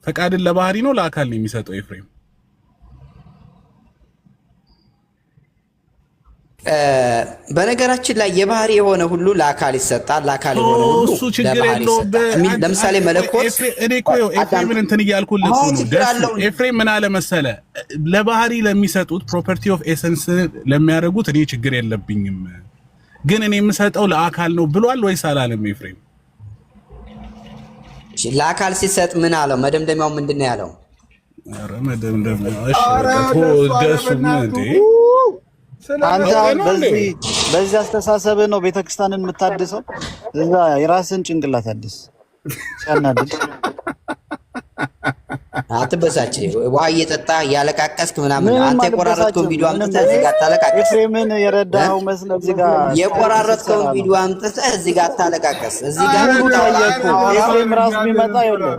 ፈቃድን ለባህሪ ነው ለአካል ነው የሚሰጠው ኤፍሬም? በነገራችን ላይ የባህሪ የሆነ ሁሉ ለአካል ይሰጣል፣ ለአካል የሆነ ሁሉ እሱ ችግር የለውም። ለምሳሌ መለኮት እኔ እኮ ኤፍሬምን እንትን እያልኩልህ ነው። ኤፍሬም ምን አለ መሰለ፣ ለባህሪ ለሚሰጡት ፕሮፐርቲ ኦፍ ኤሰንስ ለሚያደርጉት እኔ ችግር የለብኝም፣ ግን እኔ የምሰጠው ለአካል ነው ብሏል ወይስ አላለም ኤፍሬም? ለአካል ሲሰጥ ምን አለው? መደምደሚያው ምንድን ነው ያለው? ኧረ መደምደሚያው እሺ ደሱ እንዴ አንተ በዚህ አስተሳሰብ ነው ቤተክርስቲያንን የምታድሰው። እዛ የራስን ጭንቅላት አድስ። ሲያናድድ አትበሳጭ። ውሃ እየጠጣ ያለቃቀስክ ምናምን አንተ የቆራረጥከውን ቪዲዮ አምጥተህ እዚህ ጋር ታለቃቀስ። ኤፍሬምን የረዳኸው መስለ እዚህ ጋር የቆራረጥከውን ቪዲዮ አምጥተህ እዚህ ጋር ታለቃቀስ። እዚህ ጋር ኤፍሬም ራሱ ቢመጣ ይኸውልህ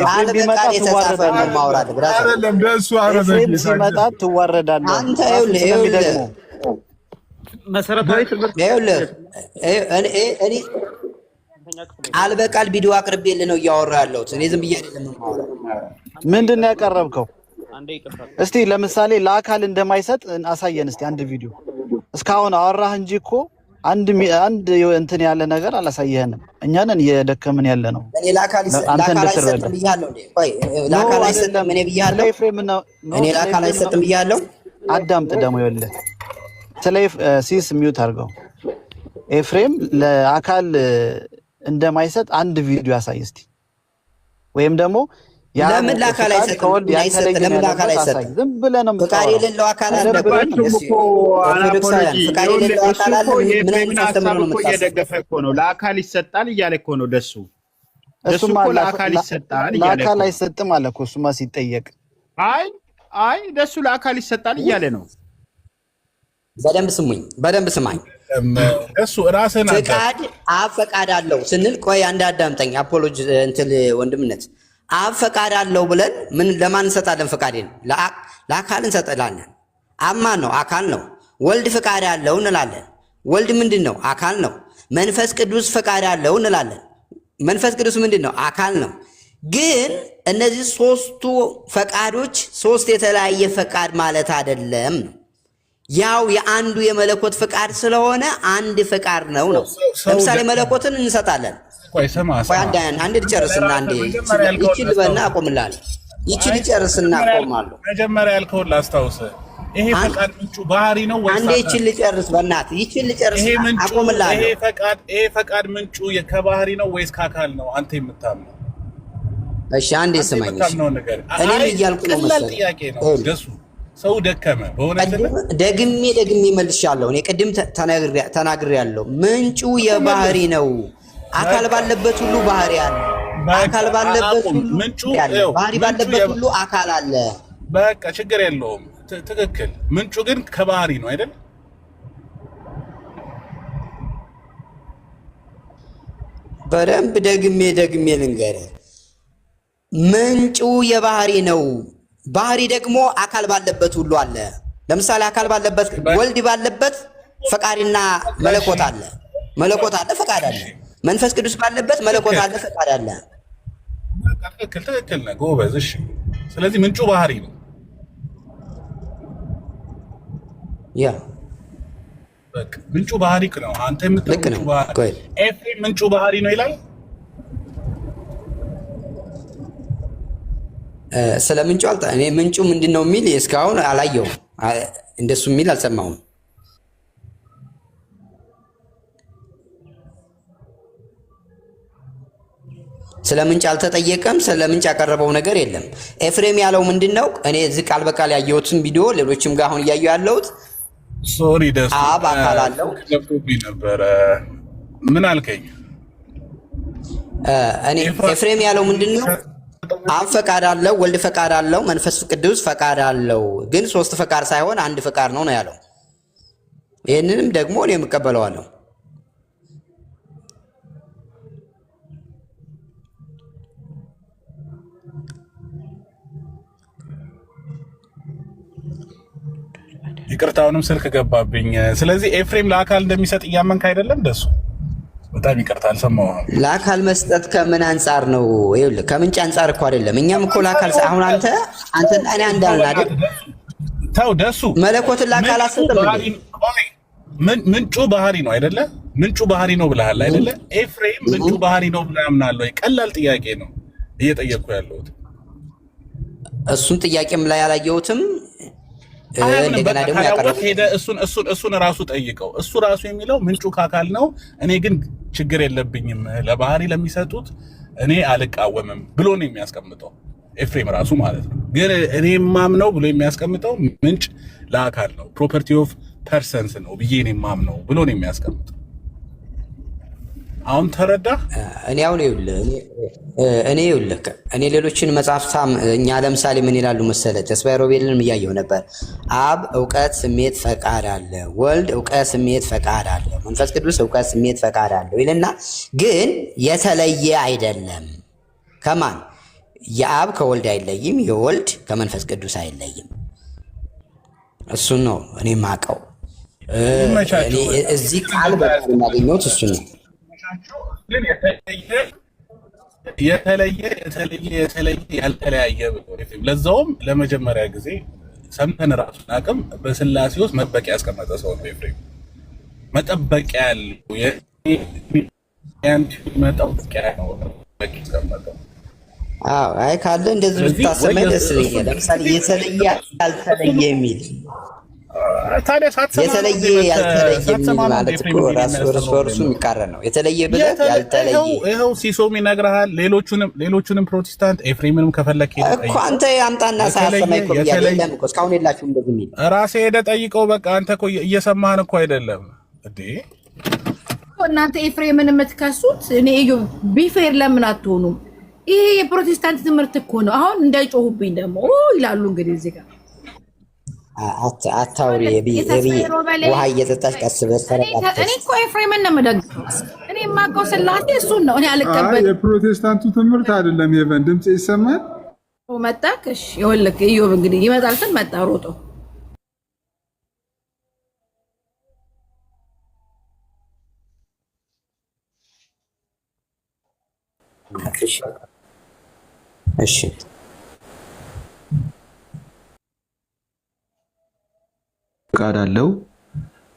ኤፍሬም ቢመጣ ትዋረዳለህ። ማውራድ ብራስ አይደለም ደሱ ኤፍሬም ሲመጣ ትዋረዳለህ። አንተ ይኸውልህ መሰረታዊ ትምህርት እኔ ቃል በቃል ቪዲዮ አቅርቤልህ ነው እያወራሁ ያለሁት። እኔ ዝም ብዬ አይደለም የማወራው። ምንድን ነው ያቀረብከው? እስቲ ለምሳሌ ለአካል እንደማይሰጥ አሳየን እስቲ አንድ ቪዲዮ። እስካሁን አወራህ እንጂ እኮ አንድ እንትን ያለ ነገር አላሳየህንም። እኛ ነን እየደከምን ያለ ነው። እኔ ለአካል አይሰጥም ብያለሁ እንዴ? ቆይ ለአካል አይሰጥም እኔ ብያለሁ? እኔ ለአካል አይሰጥም ብያለሁ? አዳምጥ ደግሞ ይኸውልህ ስለ ሲስ ሚዩት አድርገው። ኤፍሬም ለአካል እንደማይሰጥ አንድ ቪዲዮ ያሳይ እስቲ። ወይም ደግሞ ለምን ለአካል አይሰጥም? ለምን ለአካል አይሰጥም? ዝም ብለህ ነው ፍቃድ የሌለው አካል አለ። ፍቃድ የሌለው አካል አለ። ምን አይነት አስተምሮ ነው እየደገፈ እኮ ነው። ለአካል ይሰጣል እያለ እኮ ነው ደሱ። እሱማ ለአካል ይሰጣል እያለ ለአካል አይሰጥም አለ እኮ እሱማ ሲጠየቅ። አይ ደሱ ለአካል ይሰጣል እያለ ነው። በደንብ ስማኝ። እሱ ራስህን ፍቃድ አብ ፈቃድ አለው ስንል ቆይ አንድ አዳምጠኝ። አፖሎጂ እንትን ወንድምነት አብ ፈቃድ አለው ብለን ምን ለማን እንሰጣለን? ፈቃዴን ለአካል እንሰጣለን። አብ ማን ነው? አካል ነው። ወልድ ፈቃድ አለው እንላለን። ወልድ ምንድን ነው? አካል ነው። መንፈስ ቅዱስ ፈቃድ አለው እንላለን። መንፈስ ቅዱስ ምንድን ነው? አካል ነው። ግን እነዚህ ሶስቱ ፈቃዶች ሶስት የተለያየ ፈቃድ ማለት አይደለም ነው። ያው የአንዱ የመለኮት ፍቃድ ስለሆነ አንድ ፍቃድ ነው። ለምሳሌ መለኮትን እንሰጣለን። ቆይ አንድ ልጨርስና አንዴ ይቺን ልበልና አቆምላለሁ። ይቺን ልጨርስና አቆማለሁ። መጀመሪያ ያልከውን ላስታውስ። ይሄ ፈቃድ ምንጩ ባህሪ ነው ወይስ አንዴ ይቺን ልጨርስ፣ በእናትህ ይቺን ልጨርስ አቆምላለሁ። ይሄ ፈቃድ ምንጩ ከባህሪ ነው ወይስ ከአካል ነው አንተ የምታምነው? እሺ አንዴ ስማኝ። እኔ እያልኩ ነው መሰለኝ ደሱ ሰው ደከመ በእውነት ደግሜ መልሻለሁ። እኔ ቅድም ተናግሬያለሁ። ምንጩ የባህሪ ነው። አካል ባለበት ሁሉ ባህሪ አለ። አካል ባለበት ሁሉ ምንጩ ባህሪ ባለበት ሁሉ አካል አለ። በቃ ችግር የለውም። ትክክል። ምንጩ ግን ከባህሪ ነው አይደል? በደንብ ደግሜ ልንገርህ። ምንጩ የባህሪ ነው። ባህሪ ደግሞ አካል ባለበት ሁሉ አለ። ለምሳሌ አካል ባለበት ወልድ ባለበት ፈቃድና መለኮት አለ። መለኮት አለ፣ ፈቃድ አለ። መንፈስ ቅዱስ ባለበት መለኮት አለ፣ ፈቃድ አለ። ትክክል ነህ ጎበዝ። እሺ፣ ስለዚህ ምንጩ ባህሪ ነው። ያ በቃ ምንጩ ባህሪ ነው። አንተ የምትለው ባህሪ ኤፍሬም ምንጩ ባህሪ ነው ይላል። ስለ ምንጩ እኔ ምንጩ ምንድን ነው የሚል እስካሁን አላየሁም። እንደሱ የሚል አልሰማሁም። ስለ ምንጭ አልተጠየቀም። ስለ ምንጭ ያቀረበው ነገር የለም። ኤፍሬም ያለው ምንድን ነው? እኔ እዚህ ቃል በቃል ያየሁትን ቪዲዮ ሌሎችም ጋር አሁን እያየሁ ያለሁት ሶሪ ደስ አብ አካል አለው ነበረ። ምን አልከኝ? እኔ ኤፍሬም ያለው ምንድን ነው? አብ ፈቃድ አለው፣ ወልድ ፈቃድ አለው፣ መንፈስ ቅዱስ ፈቃድ አለው። ግን ሶስት ፈቃድ ሳይሆን አንድ ፈቃድ ነው ያለው። ይህንንም ደግሞ እኔ የምቀበለዋለሁ። ይቅርታውንም ስልክ ገባብኝ። ስለዚህ ኤፍሬም ለአካል እንደሚሰጥ እያመንክ አይደለም? ደሱ በጣም ይቅርታ አልሰማሁም። ለአካል መስጠት ከምን አንጻር ነው? ይኸውልህ ከምንጭ አንጻር እኮ አይደለም። እኛም እኮ ለአካል አሁን አንተ እኔ አንዳልን አይደል? ተው ደሱ መለኮትን ለአካል አሰጥም። ምንጩ ባህሪ ነው አይደለ? ምንጩ ባህሪ ነው ብለሃል አይደለ? ኤፍሬም ምንጩ ባህሪ ነው ብለህ አምናለሁ። ቀላል ጥያቄ ነው እየጠየቅኩ ያለሁት። እሱን ጥያቄም ላይ አላየሁትም። እንደገና ደግሞ እሱን ራሱ ጠይቀው። እሱ ራሱ የሚለው ምንጩ ከአካል ነው። እኔ ግን ችግር የለብኝም ለባህሪ ለሚሰጡት እኔ አልቃወምም ብሎ ነው የሚያስቀምጠው ኤፍሬም ራሱ ማለት ነው። ግን እኔ ማምነው ብሎ የሚያስቀምጠው ምንጭ ለአካል ነው ፕሮፐርቲ ኦፍ ፐርሰንስ ነው ብዬ እኔ ማምነው ብሎ ነው የሚያስቀምጠው። አሁን ተረዳ? እኔ ሌሎችን መጽሐፍታም እኛ ለምሳሌ ምን ይላሉ መሰለህ? ተስፋዬ ሮቤልንም እያየሁ ነበር። አብ እውቀት፣ ስሜት፣ ፈቃድ አለ። ወልድ እውቀት፣ ስሜት፣ ፈቃድ አለ። መንፈስ ቅዱስ እውቀት፣ ስሜት፣ ፈቃድ አለው ይልና ግን የተለየ አይደለም። ከማን? የአብ ከወልድ አይለይም፣ የወልድ ከመንፈስ ቅዱስ አይለይም። እሱን ነው እኔ የማውቀው። እዚህ ቃል በቃል የማገኘሁት እሱን ነው። የተለየ ያልተለያየ ለዛውም ለመጀመሪያ ጊዜ ሰምተን ራሱን አቅም በስላሴ ውስጥ መጠበቂያ ያስቀመጠ ሰው ነው ኤፍሬም። መጠበቂያ ያለው መጠበቂያ ነው ያስቀመጠው። አይ ካለ እንደዚህ ብታሰማኝ ደስ ይለኛል። ለምሳሌ የተለየ ያልተለየ የሚል የተለየ ያልተለየ ማለት እኮ ራሱ እርሱ የሚቃረን ነው። የተለየ ብለህ ያልተለየ ይኸው ሲሶም ይነግርሃል። ሌሎቹንም ፕሮቴስታንት ኤፍሬምንም ከፈለክ እኮ አንተ አምጣና ሳያሰማኝ እኮ ብያለሁ እኮ እስካሁን የላችሁም እንደዚህ የሚል ራስህ ሄደህ ጠይቀው። በቃ አንተ እኮ እየሰማህን እኮ አይደለም እንዴ? እናንተ ኤፍሬምን የምትከሱት እኔ ቢፌር ለምን አትሆኑም? ይሄ የፕሮቴስታንት ትምህርት እኮ ነው። አሁን እንዳይጮሁብኝ ደግሞ ይላሉ እንግዲህ እዚህ ጋር አታውሪ። ውሃ እየጠጣች ቀስ በስ ተረጋግተሽ። እኔ እኮ ኤፍሬምን ነው የምደግፈው። እኔ የማውቀው ስላሴ እሱን ነው። እኔ አልቀበልም። የፕሮቴስታንቱ ትምህርት አይደለም። ይሄን ድምጽ ይሰማል። መጣክ? እሺ ይኸውልህ ኢዮብ እንግዲህ ይመጣል ስል መጣ ሮጦ። እሺ ፈቃድ አለው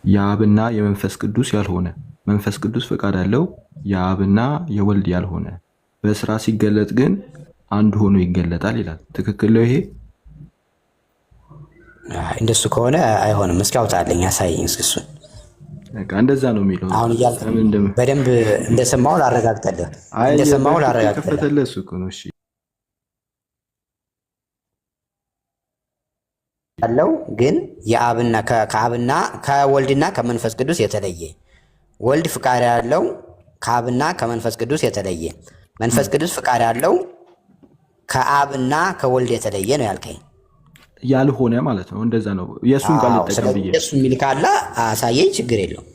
የአብና የመንፈስ ቅዱስ ያልሆነ፣ መንፈስ ቅዱስ ፈቃድ አለው የአብና የወልድ ያልሆነ፣ በስራ ሲገለጥ ግን አንድ ሆኖ ይገለጣል ይላል። ትክክል ነው ይሄ? እንደሱ ከሆነ አይሆንም። እስኪ አውጣልኝ፣ አሳየኝ እስኪ እሱን። በቃ እንደዛ ነው የሚለው። አሁን በደንብ እንደሰማሁ ላረጋግጠልህ፣ ከፈተልህ እሱ እኮ ነው። እሺ ያለው ግን የአብና ከአብና ከወልድና ከመንፈስ ቅዱስ የተለየ፣ ወልድ ፍቃድ ያለው ከአብና ከመንፈስ ቅዱስ የተለየ፣ መንፈስ ቅዱስ ፍቃድ ያለው ከአብና ከወልድ የተለየ ነው ያልከኝ። ያልሆነ ማለት ነው። እንደዛ ነው። የእሱን ቃል ልጠቀም ብዬ እሱ የሚል ካለ አሳየኝ፣ ችግር የለውም።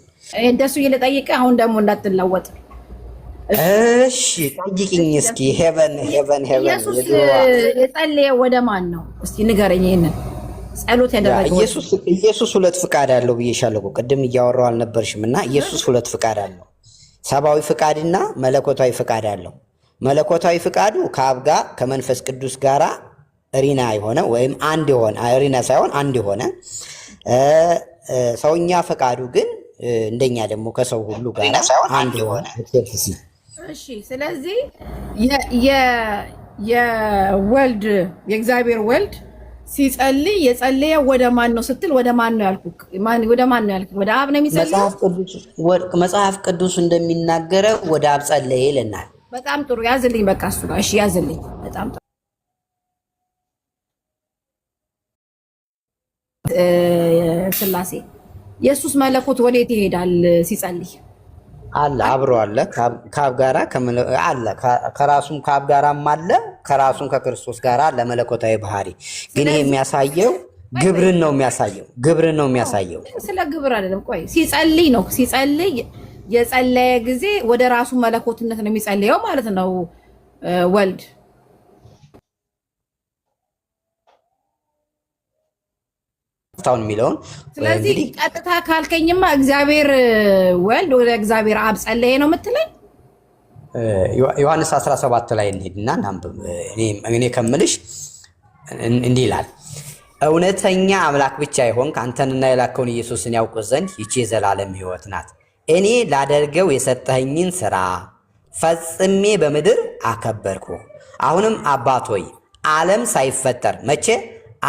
እንደሱ እየጠየቀ አሁን ደግሞ እንዳትለወጥ። እሺ ጠይቅኝ እስኪ። ሄቨን ኢየሱስ የጸለየ ወደ ማን ነው እስቲ ንገረኝ። ይሄንን ጸሎት ያደረገው ኢየሱስ ሁለት ፍቃድ አለው ብዬሻለሁ። ቅድም እያወራሁ አልነበርሽም? እና ኢየሱስ ሁለት ፍቃድ አለው፣ ሰብአዊ ፍቃድና መለኮታዊ ፍቃድ አለው። መለኮታዊ ፍቃዱ ከአብ ጋር ከመንፈስ ቅዱስ ጋር ሪና የሆነ ወይም አንድ የሆነ ሪና ሳይሆን አንድ የሆነ፣ ሰውኛ ፈቃዱ ግን እንደኛ ደግሞ ከሰው ሁሉ ጋር አንድ የሆነ። እሺ ስለዚህ የወልድ የእግዚአብሔር ወልድ ሲጸልይ የጸለየ ወደ ማን ነው ስትል ወደ ማን ነው ያልኩት? ወደ ማን ነው ያልኩት? ወደ አብ ነው የሚጸልየው። መጽሐፍ ቅዱስ እንደሚናገረው ወደ አብ ጸለየ ይለናል። በጣም ጥሩ ያዝልኝ። በቃ እሱ ጋር እሺ ያዝልኝ። በጣም ጥሩ ስላሴ ኢየሱስ መለኮት ወዴት ይሄዳል ሲጸልይ? አለ አብሮ አለ ከአብ ጋራ አለ ከራሱም ከአብ ጋራም አለ ከራሱም ከክርስቶስ ጋራ ለመለኮታዊ ባህሪ። ግን ይሄ የሚያሳየው ግብርን ነው የሚያሳየው። ስለ ግብር አይደለም። ቆይ ሲጸልይ ነው። ሲጸልይ የጸለየ ጊዜ ወደ ራሱ መለኮትነት ነው የሚጸልየው ማለት ነው ወልድ። ታውን የሚለውን ስለዚህ ቀጥታ ካልከኝማ እግዚአብሔር ወልድ ወደ እግዚአብሔር አብ ጸለየ ነው የምትለኝ? ዮሐንስ 17 ላይ እንሂድና እናንብብ። እኔ ከምልሽ እንዲህ ይላል፣ እውነተኛ አምላክ ብቻ ይሆን አንተንና የላከውን ኢየሱስን ያውቁ ዘንድ ይቺ የዘላለም ሕይወት ናት። እኔ ላደርገው የሰጠኸኝን ሥራ ፈጽሜ በምድር አከበርኩ። አሁንም አባት ሆይ ዓለም ሳይፈጠር መቼ?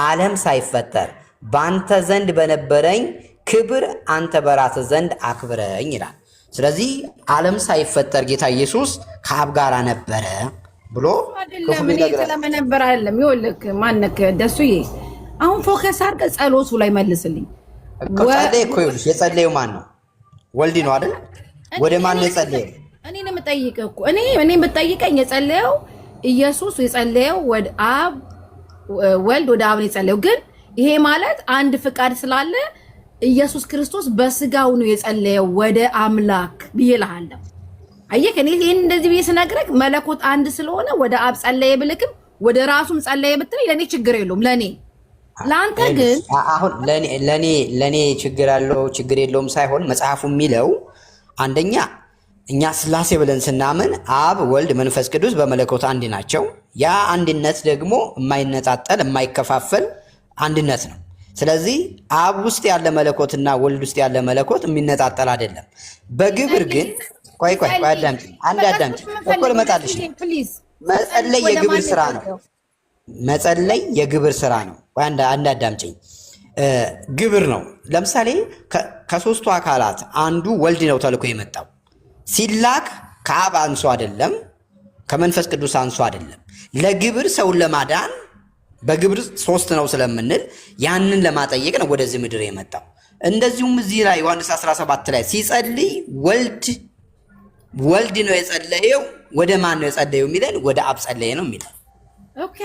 ዓለም ሳይፈጠር በአንተ ዘንድ በነበረኝ ክብር አንተ በራስህ ዘንድ አክብረኝ ይላል። ስለዚህ ዓለም ሳይፈጠር ጌታ ኢየሱስ ከአብ ጋር ነበረ ብሎ ስለመነበር አይደለም። ይኸውልህ ማነክ ደሱዬ፣ አሁን ፎከስ አድርገህ ጸሎቱ ላይ መልስልኝ። ጸለየ እኮ ይኸውልሽ፣ የጸለየው ማን ነው? ወልድ ነው አይደል? ወደ ማን ነው የጸለየው? እኔን የምጠይቀው እኮ እኔ የምጠይቀኝ የጸለየው ኢየሱስ የጸለየው ወደ አብ ወልድ ወደ አብ ነው የጸለየው። ግን ይሄ ማለት አንድ ፍቃድ ስላለ ኢየሱስ ክርስቶስ በስጋው ነው የጸለየው ወደ አምላክ ብዬልሃለሁ። አየህ እኔ ይሄን እንደዚህ ብዬ ስነግረህ መለኮት አንድ ስለሆነ ወደ አብ ጸለየ ብልክም ወደ ራሱም ጸለየ ብትለኝ ለኔ ችግር የለውም። ለአንተ ግን አሁን ለኔ ችግር አለው ችግር የለውም ሳይሆን መጽሐፉ የሚለው አንደኛ እኛ ስላሴ ብለን ስናምን አብ ወልድ መንፈስ ቅዱስ በመለኮት አንድ ናቸው። ያ አንድነት ደግሞ የማይነጣጠል የማይከፋፈል አንድነት ነው። ስለዚህ አብ ውስጥ ያለ መለኮትና ወልድ ውስጥ ያለ መለኮት የሚነጣጠል አይደለም። በግብር ግን ቆይ አዳምጪ እኮ ልመጣልሽ ነው። መጸለይ የግብር ስራ ነው። መጸለይ የግብር ስራ ነው። አንድ አዳምጪኝ። ግብር ነው። ለምሳሌ ከሶስቱ አካላት አንዱ ወልድ ነው ተልኮ የመጣው ሲላክ ከአብ አንሶ አይደለም፣ ከመንፈስ ቅዱስ አንሶ አይደለም። ለግብር ሰውን ለማዳን በግብር ሶስት ነው ስለምንል ያንን ለማጠየቅ ነው ወደዚህ ምድር የመጣው። እንደዚሁም እዚህ ላይ ዮሐንስ 17 ላይ ሲጸልይ ወልድ ነው የጸለየው። ወደ ማን ነው የጸለየው የሚለን? ወደ አብ ጸለየ ነው የሚለን። ኦኬ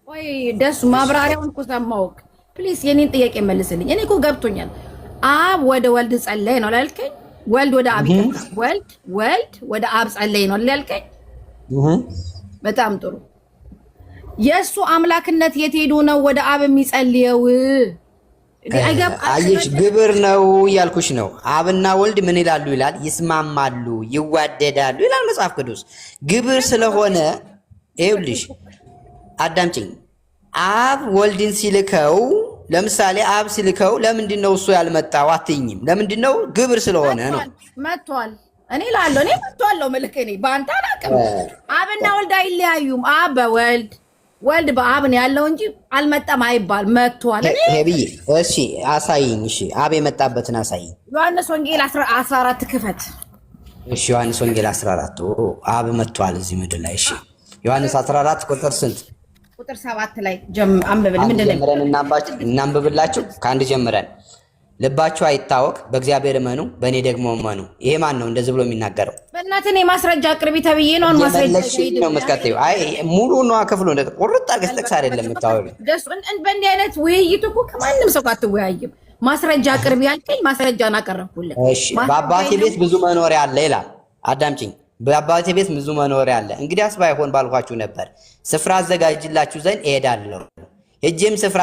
ወይ ደሱ ማብራሪያውን እኮ ሰማሁህ። ፕሊዝ የኔን ጥያቄ መልስልኝ። እኔ እኮ ገብቶኛል። አብ ወደ ወልድ ጸለየ ነው ላልከኝ፣ ወልድ ወደ አብ ወልድ ወደ አብ ጸለየ ነው ላልከኝ፣ በጣም ጥሩ። የእሱ አምላክነት የት ሄዶ ነው ወደ አብ የሚጸልየው? አየሽ፣ ግብር ነው እያልኩሽ ነው። አብና ወልድ ምን ይላሉ ይላል? ይስማማሉ፣ ይዋደዳሉ ይላል መጽሐፍ ቅዱስ። ግብር ስለሆነ ይኸውልሽ አዳምጪኝ። አብ ወልድን ሲልከው ለምሳሌ አብ ሲልከው ለምንድን ነው እሱ ያልመጣው አትይኝም? ለምንድን ነው? ግብር ስለሆነ ነው። መጥቷል። እኔ እላለሁ እኔ መጥቷል መልክ እኔ በአንተ አላውቅም። አብና ወልድ አይለያዩም። አብ በወልድ ወልድ በአብ ነው ያለው እንጂ አልመጣም አይባል። መጥቷል። ብዬ እሺ አሳይኝ። እሺ አብ የመጣበትን አሳይኝ። ዮሐንስ ወንጌል 14 ክፈት። እሺ ዮሐንስ ወንጌል 14 አብ መጥቷል እዚህ ምድር ላይ። እሺ ዮሐንስ 14 ቁጥር ስንት? ቁጥር 7 ላይ አንብብል። ምንድነው እናንብብላችሁ? ከአንድ ጀምረን ልባችሁ አይታወክ፣ በእግዚአብሔር እመኑ፣ በእኔ ደግሞ እመኑ። ይሄ ማን ነው እንደዚህ ብሎ የሚናገረው? በእናትህ እኔ ማስረጃ አቅርቢ ተብዬ ነው። ማስረጃ ነው መስከተው። አይ ሙሉ ነው ክፍሉ እንደ ቁርጥ አድርገሽ ጠቅስ አይደለም የምታወሪው። በእንዲህ አይነት ውይይት እኮ ከማንም ሰው አትወያይም። ማስረጃ አቅርቢ ያልከኝ ማስረጃን አቀረብኩልህ። እሺ በአባቴ ቤት ብዙ መኖሪያ አለ ይላል። አዳምጪኝ። በአባቴ ቤት ብዙ መኖሪያ አለ። እንግዲያስ ባይሆን ባልኳችሁ ነበር። ስፍራ አዘጋጅላችሁ ዘንድ እሄዳለሁ። ሄጄም ስፍራ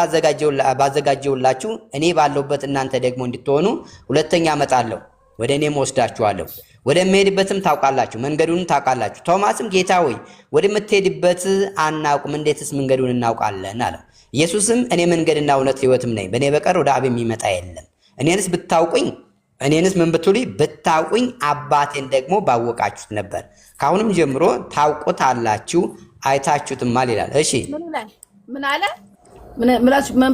ባዘጋጀውላችሁ እኔ ባለሁበት እናንተ ደግሞ እንድትሆኑ ሁለተኛ እመጣለሁ፣ ወደ እኔም ወስዳችኋለሁ። ወደምሄድበትም ታውቃላችሁ፣ መንገዱንም ታውቃላችሁ። ቶማስም ጌታ ሆይ ወደምትሄድበት አናውቅም፣ እንዴትስ መንገዱን እናውቃለን አለው። ኢየሱስም እኔ መንገድና እውነት ሕይወትም ነኝ፣ በእኔ በቀር ወደ አብ የሚመጣ የለም። እኔንስ ምን ብትሉኝ ብታውቁኝ አባቴን ደግሞ ባወቃችሁት ነበር። ከአሁንም ጀምሮ ታውቁታላችሁ፣ አይታችሁትማል ይላል። እሺ ምን አለ? ምን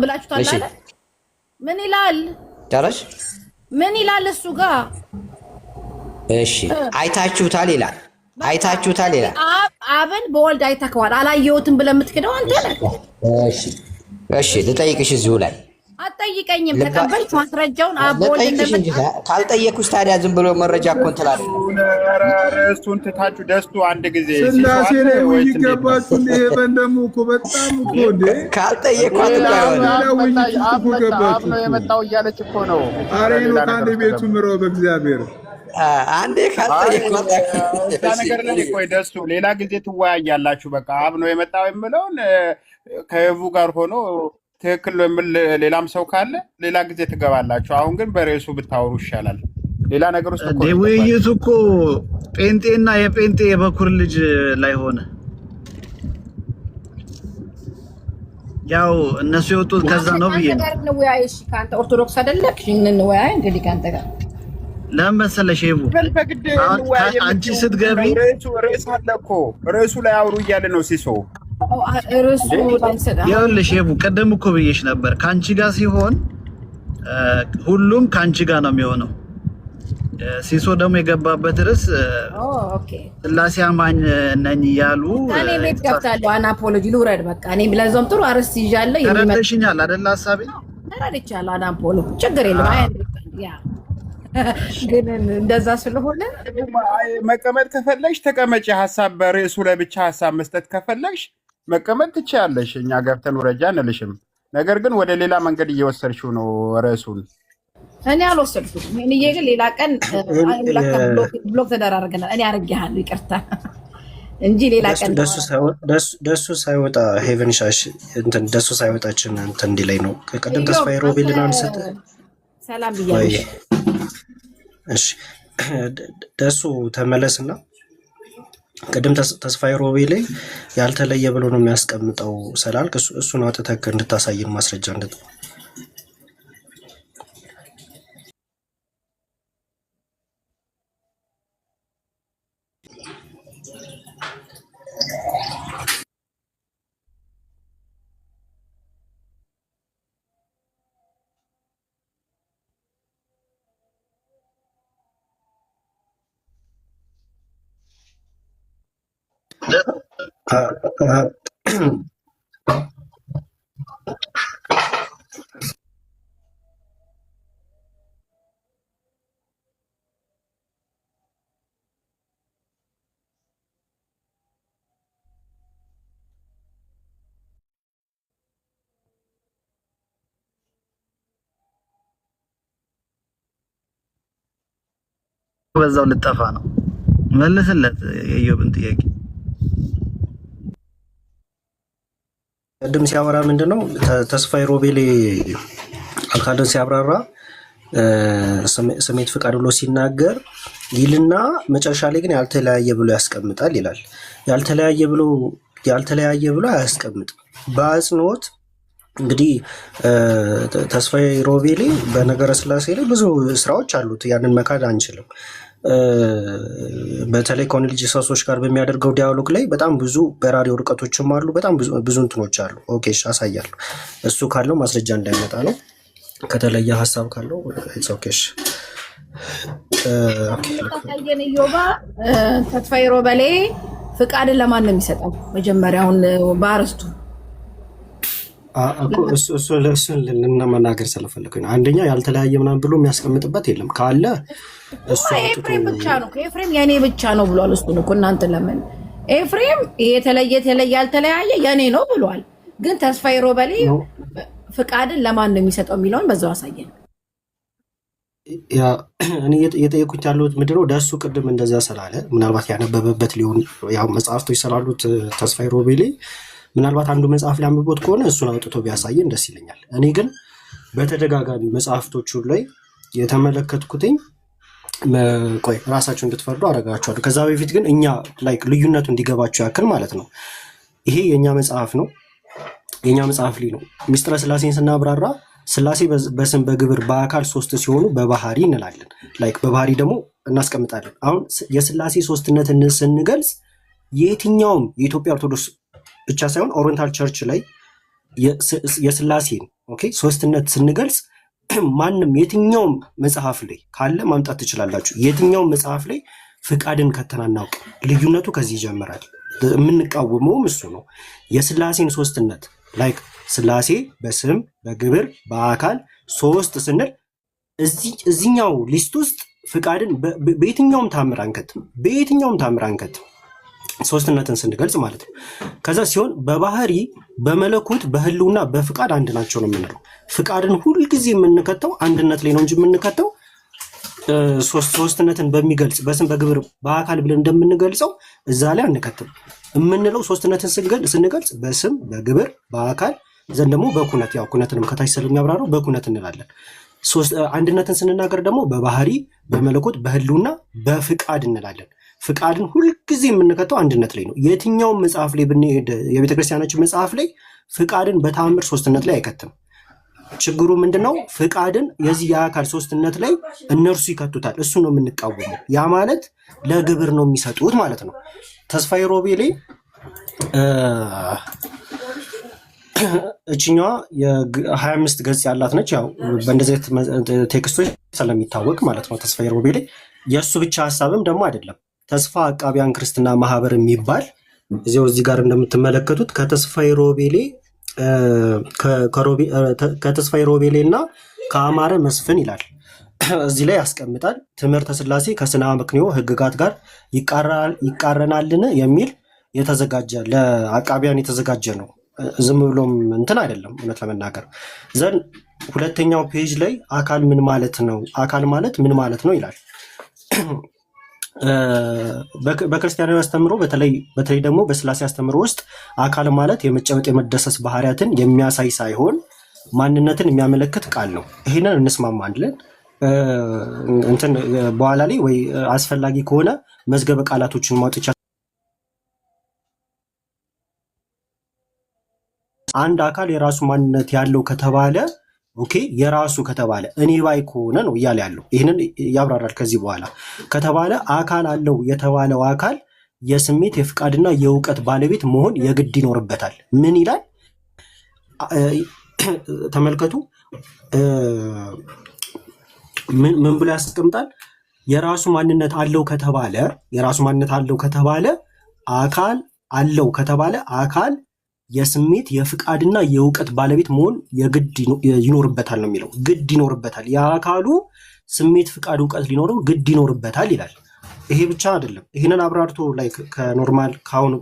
ብላችሁታል አለ? ምን ይላል? ጨረሽ? ምን ይላል እሱ ጋር? እሺ አይታችሁታል ይላል። አይታችሁታል ይላል። አብን በወልድ አይተከዋል። አላየሁትም ብለህ የምትክደው አንተ ነህ። እሺ ልጠይቅሽ እዚሁ ላይ አትጠይቀኝም። ተቀበልክ ማስረጃውን? አብ በወልድ እንደመጣ ካልጠየኩሽ ታዲያ ዝም ብሎ መረጃ እኮ እንትን አለ። እሱን ትታችሁ ደስቱ አንድ ጊዜ ስላሴ ላይ ወይ ይገባችሁ። ይሄ በእንደሙ እኮ በጣም እኮ እንደ ካልጠየኳት አብ ነው የመጣው እያለች እኮ ነው። ኧረ ነው ከአንድ ቤቱ ምረው በእግዚአብሔር አንዴ ካልጠየኳት ነገር ላይ ቆይ ደስቱ ሌላ ጊዜ ትወያያላችሁ። በቃ አብ ነው የመጣው የምለውን ከህቡ ጋር ሆኖ ትክክል ነው የሚል ሌላም ሰው ካለ ሌላ ጊዜ ትገባላችሁ። አሁን ግን በርዕሱ ብታወሩ ይሻላል። ሌላ ነገር ውስጥ እኮ ውይይቱ እኮ ጴንጤና የጴንጤ የበኩር ልጅ ላይ ሆነ። ያው እነሱ የወጡት ከዛ ነው ብዬ ነው። እንወያይሽ ካንተ ኦርቶዶክስ አይደለክ እንወያይ እንግዲህ ካንተ ጋር ለምን መሰለሽ ይቡ አንቺ ስትገቢ ርዕስ አለ እኮ ርዕሱ ላይ አውሩ እያለ ነው ሲሶ ርዕሱ ይኸውልሽ ይቡ ቅድም እኮ ብዬሽ ነበር ካንቺ ጋር ሲሆን ሁሉም ካንቺ ጋር ነው የሚሆነው። ሲሶ ደግሞ የገባበት ርዕስ ስላሴ አማኝ ነኝ እያሉ እኔ ቤት ገብታለሁ። አናፖሎጂ ልውረድ በቃ እኔ ለዛም ጥሩ አርዕስት ይዣለሁ። ተረድተሽኛል አይደል? ሐሳቤ ተረድቻለሁ። አናፖሎጂ ችግር የለም። ያ ግን እንደዛ ስለሆነ መቀመጥ ከፈለግሽ ተቀመጪ። ሐሳብ በርዕሱ ላይ ብቻ ሐሳብ መስጠት ከፈለግሽ መቀመጥ ትችያለሽ። እኛ ገብተን ውረጃ አንልሽም። ነገር ግን ወደ ሌላ መንገድ እየወሰድሽው ነው ርዕሱን። እኔ አልወሰድኩትም። እኔ ግን ሌላ ቀን ብሎክ ተደራረገናል። እኔ አርጌሃለሁ ይቅርታ እንጂ ሌላ ቀን ደሱ ሳይወጣ ሄቨን ሻሽ እንትን ደሱ ሳይወጣችን እንትን እንዲላይ ነው። ቀደም ተስፋዬ ሮቤልን አንሰጥ ሰላም ብያለሁ። እሺ ደሱ ተመለስና ቀደም ተስፋዬ ሮቤል ያልተለየ ብሎ ነው የሚያስቀምጠው ስላልክ እሱን አውጥተህ እንድታሳየን ማስረጃ እንድት በዛው ልጠፋ ነው። መልስለት የዮብን ጥያቄ። ቀደም ሲያወራ ምንድነው ተስፋዬ ሮቤል አልካደን ሲያብራራ ስሜት ፍቃድ ብሎ ሲናገር ይልና መጨረሻ ላይ ግን ያልተለያየ ብሎ ያስቀምጣል ይላል። ያልተለያየ ብሎ አያስቀምጥም። በአጽንኦት እንግዲህ ተስፋዬ ሮቤል በነገረ ስላሴ ላይ ብዙ ስራዎች አሉት። ያንን መካድ አንችልም። በተለይ ከኦንሊ ጂሰሶች ጋር በሚያደርገው ዲያሎግ ላይ በጣም ብዙ በራሪ ወርቀቶችም አሉ። በጣም ብዙ እንትኖች አሉ። ኦኬ እሺ አሳያለሁ። እሱ ካለው ማስረጃ እንዳይመጣ ነው። ከተለየ ሀሳብ ካለው ኢትስ ኦኬ እሺ ዮባ ተስፋዬ ሮቤል ፍቃድን ለማን ነው የሚሰጠው? መጀመሪያውን በአርስቱ እሱን ለመናገር ስለፈለኩኝ አንደኛ ያልተለያየ ምናምን ብሎ የሚያስቀምጥበት የለም። ካለ እሱ ኤፍሬም ብቻ ነው ኤፍሬም የኔ ብቻ ነው ብሏል። እሱ ነው እናንተ ለምን ኤፍሬም የተለየ ያልተለያየ የኔ ነው ብሏል። ግን ተስፋዬ ሮቤል ፍቃድን ለማን ነው የሚሰጠው የሚለውን በዛው አሳየን። ያ እኔ እየጠየኩት ያለሁት ምንድነው ደሱ ቅድም እንደዛ ስላለ ምናልባት ያነበበበት ሊሆን ያው መጽሐፍቶች ስላሉት ተስፋዬ ሮቤል ምናልባት አንዱ መጽሐፍ ላይ አንብቦት ከሆነ እሱን አውጥቶ ቢያሳየን ደስ ይለኛል። እኔ ግን በተደጋጋሚ መጽሐፍቶቹ ላይ የተመለከትኩትኝ ቆይ ራሳችሁ እንድትፈርዱ አደርጋችኋለሁ። ከዛ በፊት ግን እኛ ላይክ ልዩነቱ እንዲገባችሁ ያክል ማለት ነው ይሄ የኛ መጽሐፍ ነው። የኛ መጽሐፍ ላይ ነው ሚስጥረ ስላሴን ስናብራራ ስላሴ በስም በግብር በአካል ሶስት ሲሆኑ በባህሪ እንላለን። ላይክ በባህሪ ደግሞ እናስቀምጣለን። አሁን የስላሴ ሶስትነትን ስንገልጽ የትኛውም የኢትዮጵያ ኦርቶዶክስ ብቻ ሳይሆን ኦሪየንታል ቸርች ላይ የስላሴን ኦኬ ሶስትነት ስንገልጽ ማንም የትኛውም መጽሐፍ ላይ ካለ ማምጣት ትችላላችሁ። የትኛውም መጽሐፍ ላይ ፍቃድን ከተናናውቅ ልዩነቱ ከዚህ ይጀምራል። የምንቃወመውም እሱ ነው። የስላሴን ሶስትነት ላይክ ስላሴ በስም በግብር በአካል ሶስት ስንል እዚህኛው ሊስት ውስጥ ፍቃድን በየትኛውም ታምር አንከትም። ሶስትነትን ስንገልጽ ማለት ነው። ከዛ ሲሆን በባህሪ በመለኮት በህልውና በፍቃድ አንድ ናቸው ነው የምንለው። ፍቃድን ሁልጊዜ የምንከተው አንድነት ላይ ነው እንጂ የምንከተው ሶስትነትን በሚገልጽ በስም በግብር በአካል ብለን እንደምንገልጸው እዛ ላይ አንከትም። የምንለው ሶስትነትን ስንገልጽ በስም በግብር በአካል ዘንድ ደግሞ በኩነት ያው ኩነትንም ከታች ስለሚያብራራው በኩነት እንላለን። አንድነትን ስንናገር ደግሞ በባህሪ በመለኮት በህልውና በፍቃድ እንላለን። ፍቃድን ሁልጊዜ የምንከተው አንድነት ላይ ነው። የትኛውም መጽሐፍ ላይ ብንሄድ የቤተክርስቲያናችን መጽሐፍ ላይ ፍቃድን በተአምር ሶስትነት ላይ አይከትም። ችግሩ ምንድነው? ፍቃድን የዚህ የአካል ሶስትነት ላይ እነርሱ ይከቱታል። እሱ ነው የምንቃወመው። ያ ማለት ለግብር ነው የሚሰጡት ማለት ነው። ተስፋዬ ሮቤሌ እችኛዋ የ25 ገጽ ያላት ነች። ያው በእንደዚህ ቴክስቶች ስለሚታወቅ ማለት ነው። ተስፋዬ ሮቤሌ የእሱ ብቻ ሀሳብም ደግሞ አይደለም። ተስፋ አቃቢያን ክርስትና ማህበር የሚባል እዚህ ጋር እንደምትመለከቱት ከተስፋዬ ሮቤሌ እና ከአማረ መስፍን ይላል እዚህ ላይ ያስቀምጣል። ትምህርተ ሥላሴ ከስነ አመክንዮ ህግጋት ጋር ይቃረናልን የሚል የተዘጋጀ ለአቃቢያን የተዘጋጀ ነው። ዝም ብሎም እንትን አይደለም። እውነት ለመናገር ዘንድ ሁለተኛው ፔጅ ላይ አካል ምን ማለት ነው? አካል ማለት ምን ማለት ነው ይላል። በክርስቲያናዊ አስተምሮ በተለይ ደግሞ በስላሴ አስተምሮ ውስጥ አካል ማለት የመጨበጥ የመደሰስ ባህሪያትን የሚያሳይ ሳይሆን ማንነትን የሚያመለክት ቃል ነው። ይሄንን እንስማማለን። እንትን በኋላ ላይ ወይ አስፈላጊ ከሆነ መዝገበ ቃላቶችን ማውጣት አንድ አካል የራሱ ማንነት ያለው ከተባለ ኦኬ፣ የራሱ ከተባለ እኔ ባይ ከሆነ ነው እያለ ያለው። ይህንን ያብራራል ከዚህ በኋላ ከተባለ አካል አለው የተባለው አካል የስሜት የፍቃድና የእውቀት ባለቤት መሆን የግድ ይኖርበታል። ምን ይላል ተመልከቱ። ምን ብሎ ያስቀምጣል? የራሱ ማንነት አለው ከተባለ አካል አለው ከተባለ አካል የስሜት የፍቃድና የእውቀት ባለቤት መሆን የግድ ይኖርበታል ነው የሚለው። ግድ ይኖርበታል፣ የአካሉ ስሜት ፍቃድ እውቀት ሊኖረው ግድ ይኖርበታል ይላል። ይሄ ብቻ አይደለም። ይህንን አብራርቶ ላይ ከኖርማል ካሁን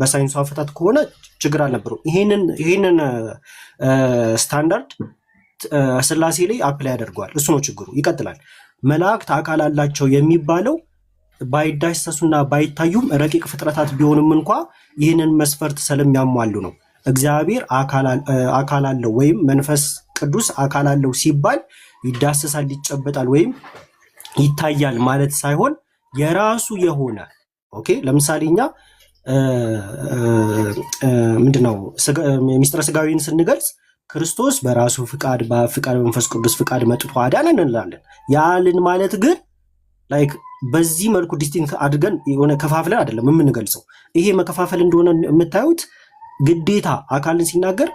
በሳይንሱ አፈታት ከሆነ ችግር አልነበረው። ይህንን ስታንዳርድ ስላሴ ላይ አፕላይ ያደርገዋል። እሱ ነው ችግሩ። ይቀጥላል። መላእክት አካል አላቸው የሚባለው ባይዳሰሱና ባይታዩም ረቂቅ ፍጥረታት ቢሆንም እንኳ ይህንን መስፈርት ስለሚያሟሉ ነው። እግዚአብሔር አካል አለው ወይም መንፈስ ቅዱስ አካል አለው ሲባል ይዳሰሳል፣ ይጨበጣል ወይም ይታያል ማለት ሳይሆን የራሱ የሆነ ኦኬ። ለምሳሌ እኛ ምንድነው ሚስጥረ ስጋዊን ስንገልጽ ክርስቶስ በራሱ ፍቃድ በፍቃድ መንፈስ ቅዱስ ፍቃድ መጥቶ አዳነን እንላለን። ያልን ማለት ግን ላይክ በዚህ መልኩ ዲስቲንክት አድርገን የሆነ ከፋፍለን አይደለም የምንገልጸው። ይሄ መከፋፈል እንደሆነ የምታዩት ግዴታ አካልን ሲናገር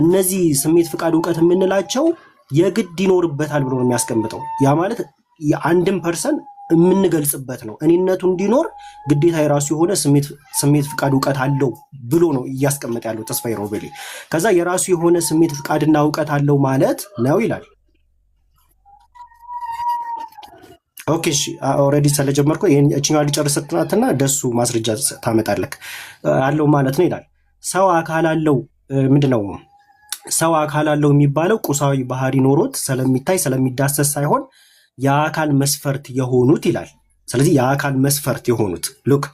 እነዚህ ስሜት ፍቃድ እውቀት የምንላቸው የግድ ይኖርበታል ብሎ ነው የሚያስቀምጠው። ያ ማለት የአንድም ፐርሰን የምንገልጽበት ነው። እኔነቱ እንዲኖር ግዴታ የራሱ የሆነ ስሜት ፍቃድ እውቀት አለው ብሎ ነው እያስቀመጠ ያለው ተስፋዬ ሮቤሌ። ከዛ የራሱ የሆነ ስሜት ፍቃድና እውቀት አለው ማለት ነው ይላል። ኦኬ እሺ፣ ኦልሬዲ ስለጀመርኩ እቺኛው ሊጨርስናትና ደሱ ማስረጃ ታመጣለክ አለው ማለት ነው ይላል። ሰው አካል አለው ምንድነው? ሰው አካል አለው የሚባለው ቁሳዊ ባህሪ ኖሮት ስለሚታይ ስለሚዳሰስ ሳይሆን የአካል መስፈርት የሆኑት ይላል። ስለዚህ የአካል መስፈርት የሆኑት ሉክ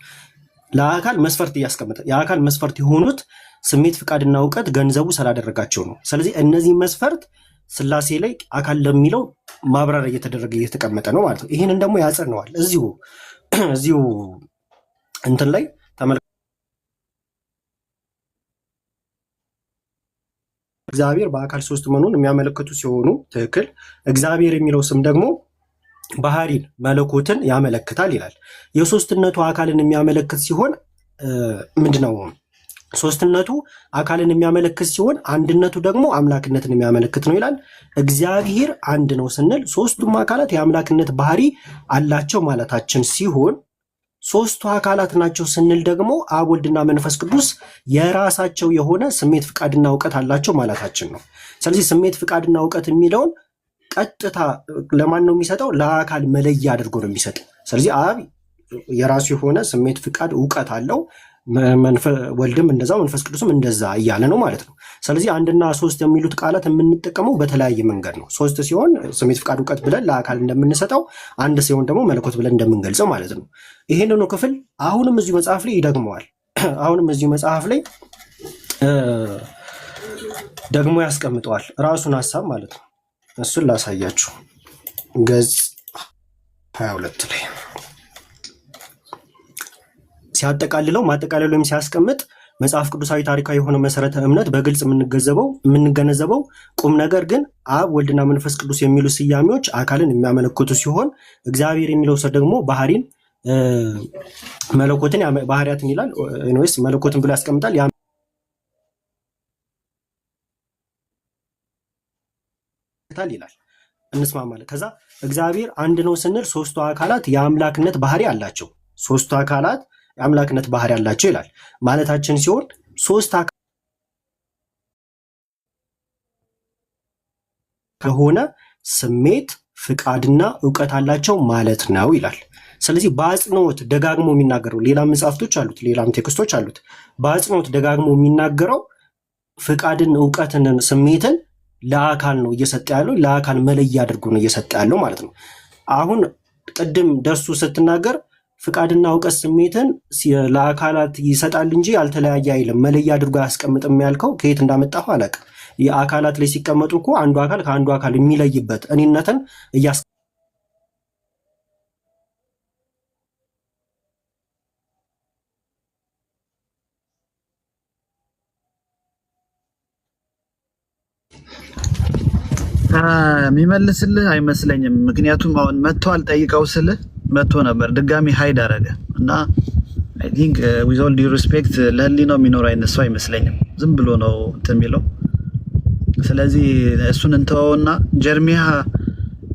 ለአካል መስፈርት እያስቀመጠ የአካል መስፈርት የሆኑት ስሜት ፍቃድና እውቀት ገንዘቡ ስላደረጋቸው ነው። ስለዚህ እነዚህ መስፈርት ስላሴ ላይ አካል ለሚለው ማብራሪያ እየተደረገ እየተቀመጠ ነው ማለት ነው። ይህንን ደግሞ ያጸነዋል እዚሁ እንትን ላይ ተመልከቱ። እግዚአብሔር በአካል ሶስት መሆኑን የሚያመለክቱ ሲሆኑ ትክክል። እግዚአብሔር የሚለው ስም ደግሞ ባህሪን መለኮትን ያመለክታል ይላል። የሶስትነቱ አካልን የሚያመለክት ሲሆን ምንድነው? ሶስትነቱ አካልን የሚያመለክት ሲሆን አንድነቱ ደግሞ አምላክነትን የሚያመለክት ነው ይላል። እግዚአብሔር አንድ ነው ስንል ሶስቱም አካላት የአምላክነት ባህሪ አላቸው ማለታችን ሲሆን ሶስቱ አካላት ናቸው ስንል ደግሞ አብ ወልድና መንፈስ ቅዱስ የራሳቸው የሆነ ስሜት ፍቃድና እውቀት አላቸው ማለታችን ነው። ስለዚህ ስሜት ፍቃድና እውቀት የሚለውን ቀጥታ ለማን ነው የሚሰጠው? ለአካል መለያ አድርጎ ነው የሚሰጠው። ስለዚህ አብ የራሱ የሆነ ስሜት ፍቃድ እውቀት አለው፣ ወልድም እንደዛ መንፈስ ቅዱስም እንደዛ እያለ ነው ማለት ነው። ስለዚህ አንድና ሶስት የሚሉት ቃላት የምንጠቀመው በተለያየ መንገድ ነው። ሶስት ሲሆን ስሜት ፍቃድ እውቀት ብለን ለአካል እንደምንሰጠው፣ አንድ ሲሆን ደግሞ መለኮት ብለን እንደምንገልጸው ማለት ነው። ይሄንኑ ክፍል አሁንም እዚሁ መጽሐፍ ላይ ይደግመዋል። አሁንም እዚሁ መጽሐፍ ላይ ደግሞ ያስቀምጠዋል ራሱን ሐሳብ ማለት ነው። እሱን ላሳያችሁ ገጽ 22 ላይ ሲያጠቃልለው ማጠቃለሉም ሲያስቀምጥ መጽሐፍ ቅዱሳዊ ታሪካዊ የሆነ መሰረተ እምነት በግልጽ የምንገነዘበው ቁም ነገር ግን አብ ወልድና መንፈስ ቅዱስ የሚሉ ስያሜዎች አካልን የሚያመለክቱ ሲሆን እግዚአብሔር የሚለው ሰው ደግሞ ባህሪን መለኮትን ባህሪያትን ይላል። ኤኒዌይስ መለኮትን ብሎ ያስቀምጣል። ይላል እንስማማለን። ከዛ እግዚአብሔር አንድ ነው ስንል ሶስቱ አካላት የአምላክነት ባህሪ አላቸው። ሶስቱ አካላት የአምላክነት ባህሪ አላቸው ይላል ማለታችን ሲሆን ሶስት አካላት ከሆነ ስሜት፣ ፍቃድና እውቀት አላቸው ማለት ነው ይላል። ስለዚህ በአጽንኦት ደጋግሞ የሚናገረው ሌላም መጽሐፍቶች አሉት፣ ሌላም ቴክስቶች አሉት። በአጽንኦት ደጋግሞ የሚናገረው ፍቃድን፣ እውቀትን፣ ስሜትን ለአካል ነው እየሰጠ ያለው፣ ለአካል መለያ አድርጎ ነው እየሰጠ ያለው ማለት ነው። አሁን ቅድም ደሱ ስትናገር ፍቃድና እውቀት ስሜትን ለአካላት ይሰጣል እንጂ ያልተለያየ አይልም፣ መለያ አድርጎ አያስቀምጥም ያልከው ከየት እንዳመጣሁ አላውቅም። የአካላት ላይ ሲቀመጡ እኮ አንዱ አካል ከአንዱ አካል የሚለይበት እኔነትን የሚመልስልህ አይመስለኝም። ምክንያቱም አሁን መጥቶ አልጠይቀው ስልህ መጥቶ ነበር ድጋሚ ሀይድ አረገ እና አይ ቲንክ ዊዝ ኦል ዲው ሪስፔክት ለህሊናው የሚኖር አይነት ሰው አይመስለኝም። ዝም ብሎ ነው እንትን የሚለው። ስለዚህ እሱን እንተወውና ጀርሚያ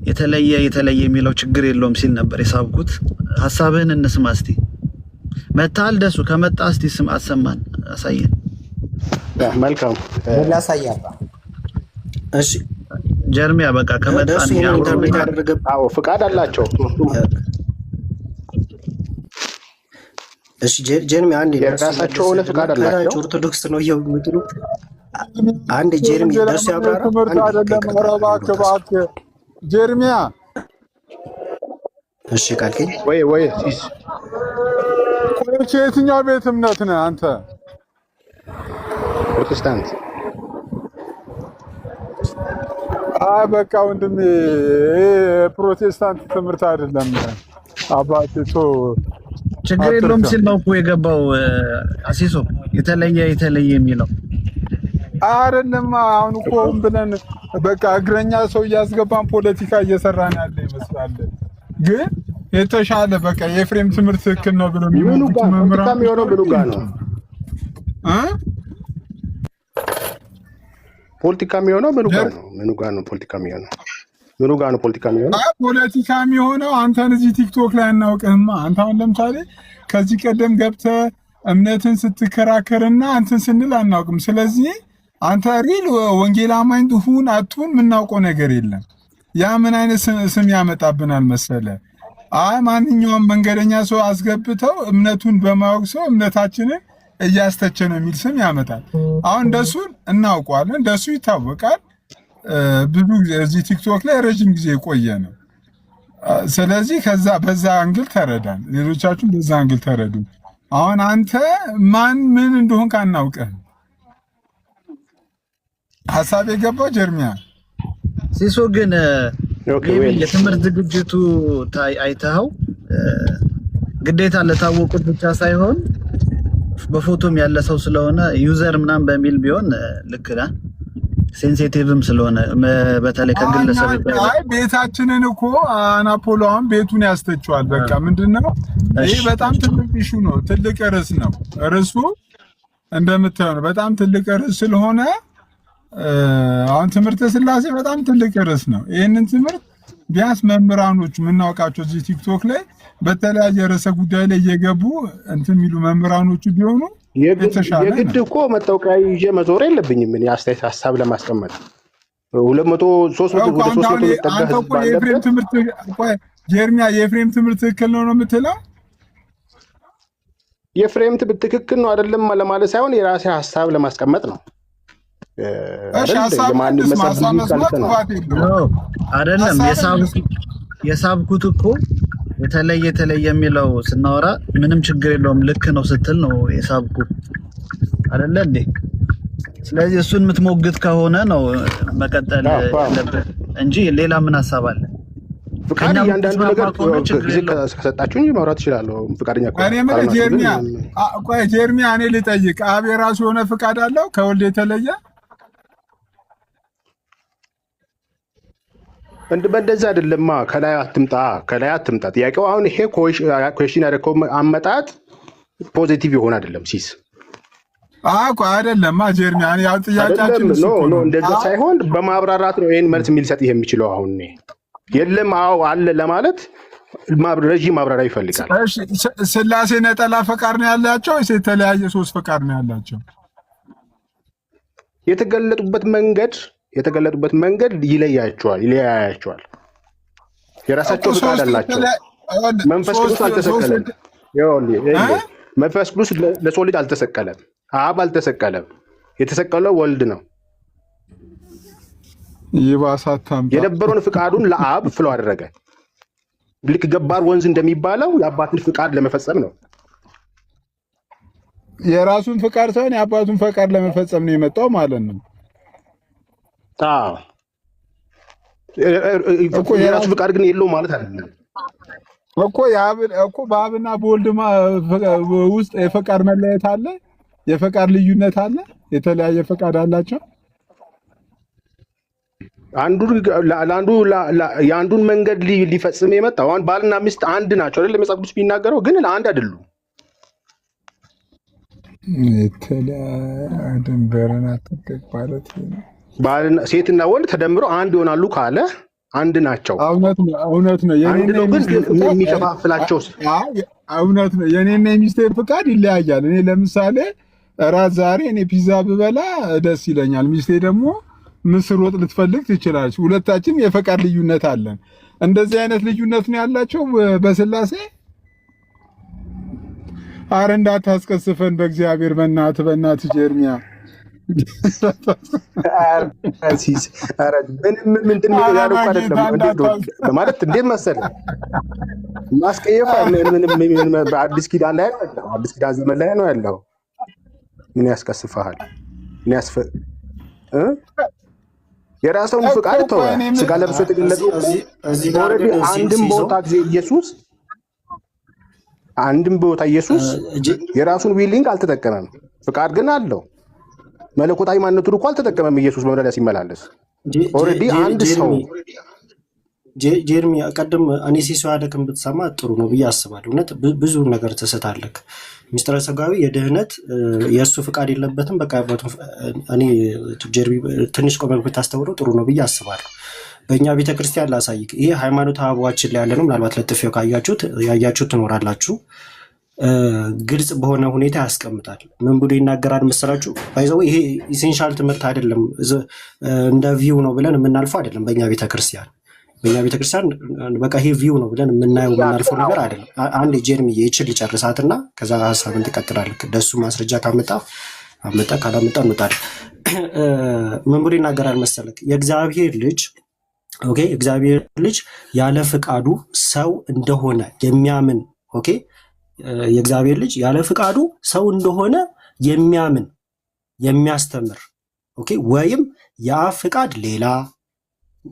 የተለየ የሚለው ችግር የለውም ሲል ነበር የሳብኩት። ሀሳብህን እንስማ እስቲ። መታል ደሱ ከመጣ እስቲ ስም አሰማን፣ አሳየን። መልካም ላሳያባ። እሺ ጀርሚያ በቃ ከመጣ አዎ ፍቃድ አላቸው። እሺ ጀርሚያ አንዴ የራሳቸው ሆነ ፍቃድ አላቸው። ኦርቶዶክስ ነው የምትሉ አንድ ጀርሚያ ደሱ ያብራራ። ጀርሚያ እሺ ካልከኝ ወይ ቆይቼ የትኛው ቤት እምነት ነህ አንተ? ፕሮቴስታንት። በቃ ወንድሜ ፕሮቴስታንት ትምህርት አይደለም አባቴ። ችግር የለውም ሲል ነው እኮ የገባው አሲሶ። የተለየ የሚለው አይደለም። አሁን እኮ ብለን በቃ እግረኛ ሰው እያስገባን ፖለቲካ እየሰራን ያለ ይመስላል። ግን የተሻለ በቃ የኤፍሬም ትምህርት ትክክል ነው ብሎ የሚሉት መምህራን የሚሆነው ብሉ ጋር ነው። ፖለቲካ የሚሆነው ምኑ ጋር ነው? ፖለቲካ የሚሆነው ምኑ ጋር ነው? ፖለቲካ የሚሆነው አንተን እዚህ ቲክቶክ ላይ አናውቅህማ። አንተ አሁን ለምሳሌ ከዚህ ቀደም ገብተህ እምነትን ስትከራከርና አንተን ስንል አናውቅም። ስለዚህ አንተ ሪል ወንጌል አማኝ ሁን አትሁን የምናውቀው ነገር የለም። ያ ምን አይነት ስም ያመጣብናል መሰለ? ማንኛውም መንገደኛ ሰው አስገብተው እምነቱን በማወቅ ሰው እምነታችንን እያስተቸ ነው የሚል ስም ያመጣል። አሁን እንደሱን እናውቀዋለን፣ እንደሱ ይታወቃል። ብዙ እዚህ ቲክቶክ ላይ ረጅም ጊዜ የቆየ ነው። ስለዚህ በዛ አንግል ተረዳን፣ ሌሎቻችሁም በዛ አንግል ተረዱ። አሁን አንተ ምን እንደሆን ካናውቀህ ሐሳብ የገባው ጀርሚያ ሲሶ ግን የትምህርት ዝግጅቱ አይተኸው ግዴታ ለታወቁት ብቻ ሳይሆን በፎቶም ያለ ሰው ስለሆነ ዩዘር ምናምን በሚል ቢሆን ልክ ነህ። ሴንሲቲቭም ስለሆነ በተለይ ከግለሰብ ቤታችንን እኮ አናፖሎን ቤቱን ያስተችዋል። በቃ ምንድነው ይሄ? በጣም ትልቅ ኢሹ ነው፣ ትልቅ ርዕስ ነው። ርዕሱ እንደምታየው በጣም ትልቅ ርዕስ ስለሆነ አሁን ትምህርተ ሥላሴ በጣም ትልቅ ርዕስ ነው። ይህንን ትምህርት ቢያንስ መምህራኖች የምናውቃቸው እዚህ ቲክቶክ ላይ በተለያየ ርዕሰ ጉዳይ ላይ እየገቡ እንትን የሚሉ መምህራኖቹ ቢሆኑ የተሻለ ነው። የግድ እኮ መታወቂያ ይዤ መዞር የለብኝም። እኔ አስተያየት ሀሳብ ለማስቀመጥ 200 300 ወደ 300 የኤፍሬም ትምህርት ጀርሚያ የኤፍሬም ትምህርት ትክክል ነው የምትለው? የኤፍሬም ትምህርት ትክክል ነው አይደለም ለማለት ሳይሆን የራሴ ሀሳብ ለማስቀመጥ ነው። አይደለም የሳብኩት እኮ የተለየ የሚለው ስናወራ ምንም ችግር የለውም ልክ ነው ስትል ነው የሳብኩት አይደለ እንዴ? ስለዚህ እሱን የምትሞግት ከሆነ ነው መቀጠል ያለብህ እንጂ ሌላ ምን ሐሳብ አለ? ፍቃድ እያንዳንዱ ነገር ጊዜ ከሰጣችሁኝ ማውራት እችላለሁ። ፍቃደኛ እኮ እኔ ምን ጀርሚያ ቆይ ጀርሚያ እኔ ልጠይቅ፣ አብ የራሱ የሆነ ፍቃድ አለው ከወልድ የተለየ? በእንደዛ አይደለማ። ከላይ አትምጣ። ጥያቄው አሁን ይሄ ኩዌስችን ያደረከው አመጣጥ ፖዚቲቭ የሆነ አይደለም ሲስ አቆ አይደለም ጀርሚያ እኔ ያው ጥያቄያችን ነው እንደዛ ሳይሆን በማብራራት ነው ይሄን መልስ የሚልሰጥ ይሄ የሚችለው አሁን ነው የለም አዎ አለ ለማለት ረጅም ማብራሪያ ይፈልጋል። እሺ ስላሴ ነጠላ ፈቃድ ነው ያላቸው ወይስ የተለያየ ሶስት ፈቃድ ነው ያላቸው? የተገለጡበት መንገድ ይለያያቸዋል። የራሳቸው ፈቃድ አላቸው። መንፈስ ቅዱስ አልተሰቀለም። መንፈስ ቅዱስ ለሰው ልጅ አልተሰቀለም። አብ አልተሰቀለም። የተሰቀለው ወልድ ነው። የነበረውን ፍቃዱን ለአብ ፍሎ አደረገ። ልክ ገባር ወንዝ እንደሚባለው የአባትን ፍቃድ ለመፈጸም ነው። የራሱን ፍቃድ ሳይሆን የአባቱን ፍቃድ ለመፈጸም ነው የመጣው ማለት ነው። የራሱ ፍቃድ ግን የለውም ማለት አይደለም እኮ በአብና በወልድ ውስጥ የፈቃድ መለየት አለ፣ የፈቃድ ልዩነት አለ፣ የተለያየ ፈቃድ አላቸው። የአንዱን መንገድ ሊፈጽም የመጣው አሁን ባልና ሚስት አንድ ናቸው አይደል? መጽሐፍ ቅዱስ ቢናገረው ግን አንድ አይደሉም። ባልና ሴትና ወንድ ተደምረው አንድ ይሆናሉ ካለ አንድ ናቸው። እውነት ነው። አንድ ነው ግን የሚከፋፍላቸው እውነት ነው። የኔና የሚስቴ ፍቃድ ይለያያል። እኔ ለምሳሌ እራት ዛሬ እኔ ፒዛ ብበላ ደስ ይለኛል። ሚስቴ ደግሞ ምስር ወጥ ልትፈልግ ትችላለች። ሁለታችን የፈቃድ ልዩነት አለን። እንደዚህ አይነት ልዩነት ነው ያላቸው በስላሴ። አረ እንዳታስቀስፈን በእግዚአብሔር በእናትህ ጀርሚያ ማለት እንዴት መሰለህ ማስቀየፍ በአዲስ ኪዳን ላይ ነው፣ አዲስ ኪዳን ዘመን ላይ ነው ያለው። ምን ያስቀስፈሃል? የራስውን ፍቃድ ተወ። ስጋ ለብሶ የተገለጠው አንድም ቦታ ኢየሱስ የራሱን ዊሊንግ አልተጠቀመም። ፍቃድ ግን አለው። መለኮታዊ ማንነቱን እኮ አልተጠቀመም ኢየሱስ በመረዳ ሲመላለስ። ኦልሬዲ አንድ ሰው ጀርሚ ቀደም እኔ ሲሰው ያለክም ብትሰማ ጥሩ ነው ብዬ አስባለሁ። እውነት ብዙ ነገር ትስታለህ። ሚስጥረ ሥጋዌ የድህነት የእሱ ፍቃድ የለበትም። በቃ እኔ ጀርሚ ትንሽ ቆመን ብታስተውለው ጥሩ ነው ብዬ አስባለሁ። በእኛ ቤተክርስቲያን ላሳይክ። ይሄ ሃይማኖት አበባችን ላይ ያለ ነው። ምናልባት ለጥፌው ያያችሁት ትኖራላችሁ። ግልጽ በሆነ ሁኔታ ያስቀምጣል። ምን ብሎ ይናገራል መሰላችሁ? ባይዘው ይሄ ኢሴንሻል ትምህርት አይደለም፣ እንደ ቪው ነው ብለን የምናልፈው አይደለም። በእኛ ቤተክርስቲያን በቃ ይሄ ቪው ነው ብለን የምናልፈው ነገር አይደለም። አንድ ጀርሚዬ ይችል ጨርሳትና ከዛ ሀሳብን ትቀጥላለህ። ደሱ ማስረጃ ካመጣ ካላመጣ እንወጣለን። ምን ብሎ ይናገራል መሰለክ? የእግዚአብሔር ልጅ ያለ ፍቃዱ ሰው እንደሆነ የሚያምን የእግዚአብሔር ልጅ ያለ ፍቃዱ ሰው እንደሆነ የሚያስተምር ወይም የአብ ፍቃድ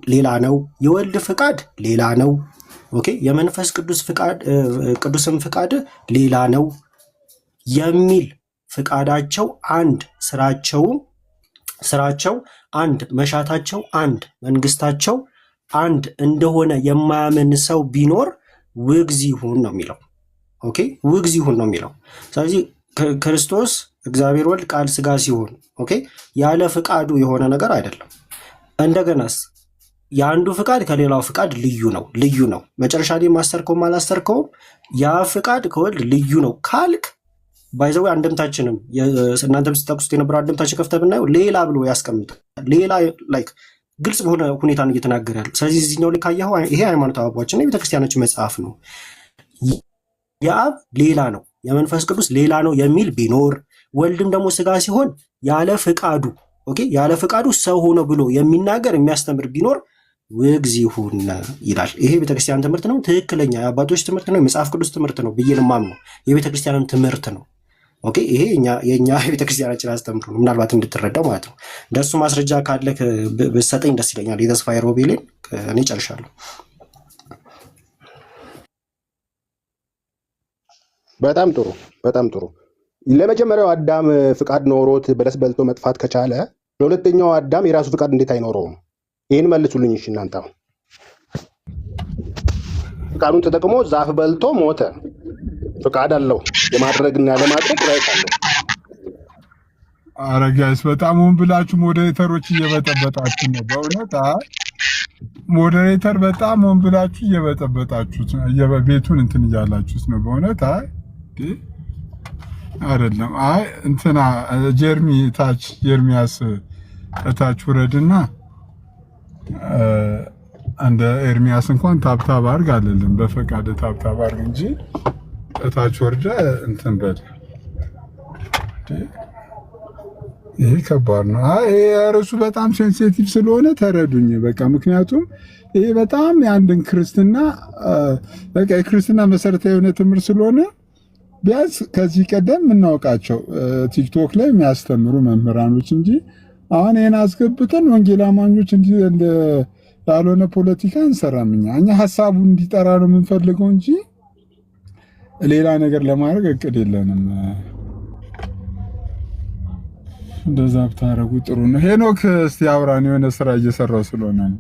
ሌላ ነው፣ የወልድ ፍቃድ ሌላ ነው፣ የመንፈስ ቅዱስም ፍቃድ ሌላ ነው የሚል ፍቃዳቸው አንድ፣ ስራቸው አንድ፣ መሻታቸው አንድ፣ መንግስታቸው አንድ እንደሆነ የማያምን ሰው ቢኖር ውግዝ ይሁን ነው የሚለው። ውግዝ ይሁን ነው የሚለው። ስለዚህ ክርስቶስ እግዚአብሔር ወልድ ቃል ስጋ ሲሆን ያለ ፍቃዱ የሆነ ነገር አይደለም። እንደገናስ የአንዱ ፍቃድ ከሌላው ፍቃድ ልዩ ነው። መጨረሻ ላይ ማስተርከውም አላስተርከውም ያ ፍቃድ ከወልድ ልዩ ነው ካልክ ባይዘው አንድምታችንም እናንተም ስትጠቅሱት የነበረው አንድምታችን ከፍተህ ብናየው ሌላ ብሎ ያስቀምጣል። ሌላ ላይክ ግልጽ በሆነ ሁኔታ ነው እየተናገረ ያለው። ስለዚህ እዚህኛው ላይ ካየኸው ይሄ ሃይማኖት አበባችን ነው፣ የቤተክርስቲያናችን መጽሐፍ ነው። የአብ ሌላ ነው፣ የመንፈስ ቅዱስ ሌላ ነው የሚል ቢኖር ወልድም ደግሞ ስጋ ሲሆን ያለ ፍቃዱ ሰው ሆኖ ብሎ የሚናገር የሚያስተምር ቢኖር ውግዝ ይሁን ይላል። ይሄ ቤተክርስቲያን ትምህርት ነው፣ ትክክለኛ የአባቶች ትምህርት ነው፣ የመጽሐፍ ቅዱስ ትምህርት ነው ብዬ ነው የማምነው። የቤተክርስቲያንም ትምህርት ነው። ኦኬ፣ ይሄ የኛ ቤተክርስቲያናችን አስተምሮ ነው፣ ምናልባት እንድትረዳው ማለት ነው። ደሱ ማስረጃ ካለ ብትሰጠኝ ደስ ይለኛል። የተስፋዬ ሮቤሌን እኔ ጨርሻለሁ። በጣም ጥሩ፣ በጣም ጥሩ። ለመጀመሪያው አዳም ፍቃድ ኖሮት በለስ በልቶ መጥፋት ከቻለ ለሁለተኛው አዳም የራሱ ፍቃድ እንዴት አይኖረውም? ይህን መልሱልኝ። እሺ እናንተ ፍቃዱን ተጠቅሞ ዛፍ በልቶ ሞተ። ፍቃድ አለው፣ የማድረግና ለማድረግ ራይት አለው። ኧረ ጋይስ በጣም ሆን ብላችሁ ሞዴሬተሮች እየበጠበጣችሁ ነው በእውነት። ሞዴሬተር በጣም ሆን ብላችሁ እየበጠበጣችሁት ነው፣ ቤቱን እንትን እያላችሁት ነው በእውነት። አይደለም እንትና ጀርሚ ታች ጀርሚያስ እታች ውረድና እንደ ኤርሚያስ እንኳን ታብታብ አድርግ አለልን። በፈቃድ ታብታብ አድርግ እንጂ እታች ወርደ እንትን በል። ይሄ ከባድ ነው። ይሄ ርዕሱ በጣም ሴንሲቲቭ ስለሆነ ተረዱኝ በቃ። ምክንያቱም ይሄ በጣም የአንድን ክርስትና በቃ የክርስትና መሰረታዊ የሆነ ትምህርት ስለሆነ ቢያንስ ከዚህ ቀደም የምናውቃቸው ቲክቶክ ላይ የሚያስተምሩ መምህራኖች እንጂ አሁን ይህን አስገብተን ወንጌል አማኞች እንደ ያልሆነ ፖለቲካ እንሰራም። እኛ ሀሳቡ እንዲጠራ ነው የምንፈልገው እንጂ ሌላ ነገር ለማድረግ እቅድ የለንም። እንደዛ ብታረጉ ጥሩ ነው። ሄኖክ እስቲ አውራን፣ የሆነ ስራ እየሰራው ስለሆነ ነው።